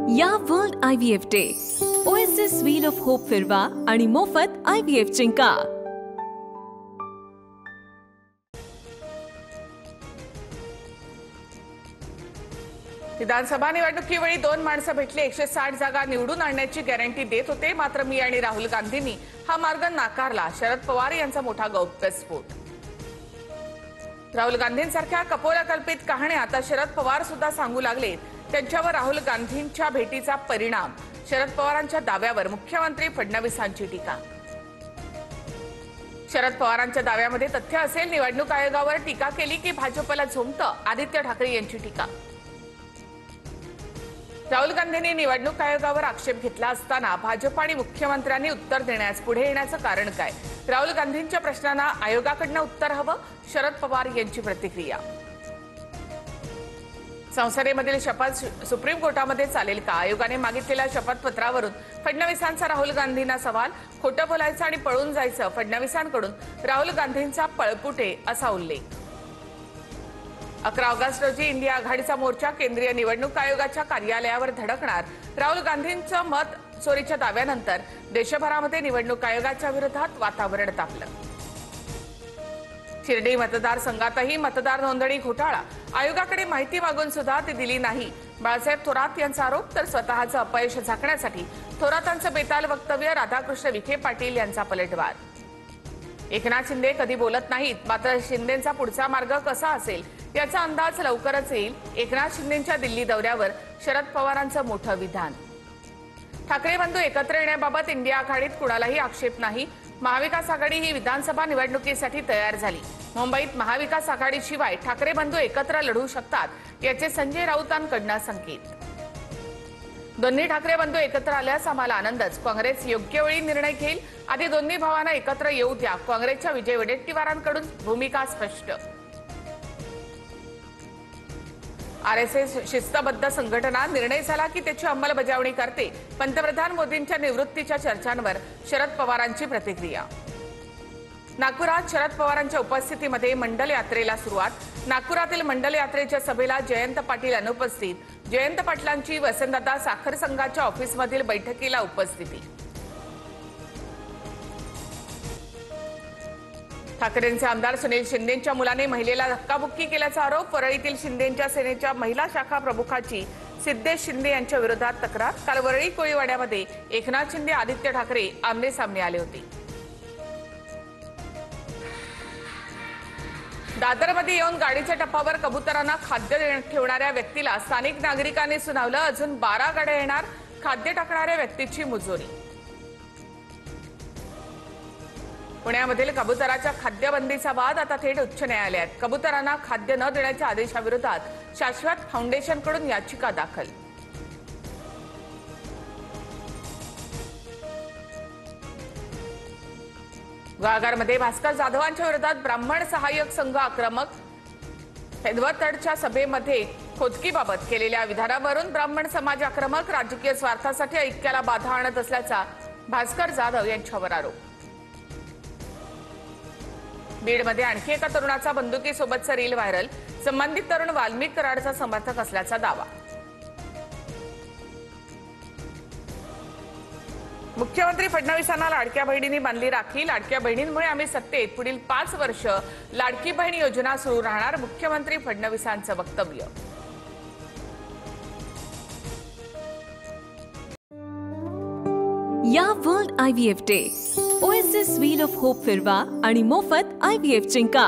या world IVF day oasis wheel of hope फिरवा आणि मोफत IVF जिंका। विधानसभा निवडणुकीवेळी दोन माणसं भेटली 160 जागा निवडून आणण्याची गॅरंटी देत होते, मात्र मी आणि राहुल गांधींनी हा मार्ग नाकारला। शरद पवार यांचा मोठा गौप्यस्फोट। राहुल गांधींसारख्या कपोलकल्पित कहाण्या आता शरद पवार सुद्धा सांगू लागले। त्यांच्यावर राहुल गांधींच्या भेटीचा परिणाम, शरद पवारांच्या दाव्यावर मुख्यमंत्री फडणवीसांची टीका। शरद पवारांच्या दाव्यामध्ये तथ्य असेल, निवडणूक आयोगावर टीका केली की भाजपला झोंबतं, आदित्य ठाकरे यांची टीका। राहुल गांधींनी निवडणूक आयोगावर आक्षेप घेतला असताना भाजप आणि मुख्यमंत्र्यांनी उत्तर देण्यास पुढे येण्याचं कारण काय? राहुल गांधींच्या प्रश्नांना आयोगाकडून उत्तर हवं, शरद पवार यांची प्रतिक्रिया। संसदेमधील शपथ सुप्रीम कोर्टामध्ये चालेल का? आयोगाने मागितलेल्या शपथपत्रावरून फडणवीसांचा राहुल गांधींना सवाल। खोटं बोलायचं आणि पळून जायचं, फडणवीसांकडून राहुल गांधींचा पळपुटे असा उल्लेख। 11 ऑगस्ट रोजी इंडिया आघाडीचा मोर्चा केंद्रीय निवडणूक आयोगाच्या कार्यालयावर धडकणार। राहुल गांधींचं मत चोरीच्या दाव्यानंतर देशभरामध्ये निवडणूक आयोगाच्या विरोधात वातावरण तापलं। शिर्डी मतदारसंघातही मतदार नोंदणी घोटाळा, आयोगाकडे माहिती मागून सुद्धा ती दिली नाही। बाळासाहेब थोरात यांचा आरोप, तर स्वतःचं अपयश झाकण्यासाठी थोरातांचं बेताल वक्तव्य। राधाकृष्ण विखे पाटील यांचा पलटवार। एकनाथ शिंदे कधी बोलत नाहीत, मात्र शिंदेंचा पुढचा मार्ग कसा असेल याचा अंदाज लवकरच येईल। एकनाथ शिंदेंच्या दिल्ली दौऱ्यावर शरद पवारांचं मोठं विधान। ठाकरे बंधू एकत्र येण्याबाबत इंडिया आघाडीत कुणालाही आक्षेप नाही। महाविकास आघाडी ही विधानसभा निवडणुकीसाठी तयार झाली। मुंबईत महाविकास आघाडीशिवाय ठाकरे बंधू एकत्र लढू शकतात याचे संजय राऊतांकडून संकेत। दोन्ही ठाकरे बंधू एकत्र आल्यास आम्हाला आनंदच, काँग्रेस योग्य वेळी निर्णय घेईल। आधी दोन्ही भावांना एकत्र येऊ द्या, काँग्रेसच्या विजय वडेट्टीवारांकडून भूमिका स्पष्ट। RSS शिस्तबद्ध संघटना, निर्णय झाला की त्याची अंमलबजावणी करते। पंतप्रधान मोदींच्या निवृत्तीच्या चर्चांवर शरद पवारांची प्रतिक्रिया। नागपुरात शरद पवारांच्या उपस्थितीमध्ये मंडल यात्रेला सुरुवात। नागपुरातील मंडल यात्रेच्या सभेला जयंत पाटील अनुपस्थित। जयंत पाटलांची वसंतदादा साखर संघाच्या ऑफिसमधील बैठकीला उपस्थिती। ठाकरेंचे आमदार सुनील शिंदेंच्या मुलाने महिलेला धक्काबुक्की केल्याचा आरोप। वरळीतील शिंदेंच्या सेनेच्या महिला शाखा प्रमुखाची सिद्धेश शिंदे यांच्या विरोधात तक्रार। काल वरळी कोळीवाड्यामध्ये एकनाथ शिंदे, आदित्य ठाकरे आमने सामने आले होते। दादरमध्ये येऊन गाडीच्या टप्प्यावर कबुतरांना खाद्य ठेवणाऱ्या व्यक्तीला स्थानिक नागरिकांनी सुनावलं। अजून 12 गाड्या येणार, खाद्य टाकणाऱ्या व्यक्तीची मुजोरी। पुण्यामधील कबुतराच्या खाद्यबंदीचा वाद आता थेट उच्च न्यायालयात। कबुतरांना खाद्य न देण्याच्या आदेशाविरोधात शाश्वत फाउंडेशनकडून याचिका दाखल। गुहागरमध्ये भास्कर जाधवांच्या विरोधात ब्राह्मण सहाय्यक संघ आक्रमक। हेदवतडच्या सभेमध्ये खोदकीबाबत केलेल्या विधानावरून ब्राह्मण समाज आक्रमक। राजकीय स्वार्थासाठी ऐक्याला बाधा आणत असल्याचा भास्कर जाधव यांच्यावर आरोप। बीडमध्ये आणखी एका तरुणाचा बंदुकीसोबतचा रील व्हायरल। संबंधित तरुण वाल्मिक कराडचा समर्थक असल्याचा दावा। मुख्यमंत्री फडणवीसांना लाडक्या बहिणींनी बांधली राखी। लाडक्या बहिणींमुळे आम्ही सत्तेत, पुढील 5 वर्ष लाडकी बहीण योजना सुरू राहणार, मुख्यमंत्री फडणवीसांचं वक्तव्य। या world IVF day oasis wheel of hope फिरवा आणि मोफत IVF जिंका।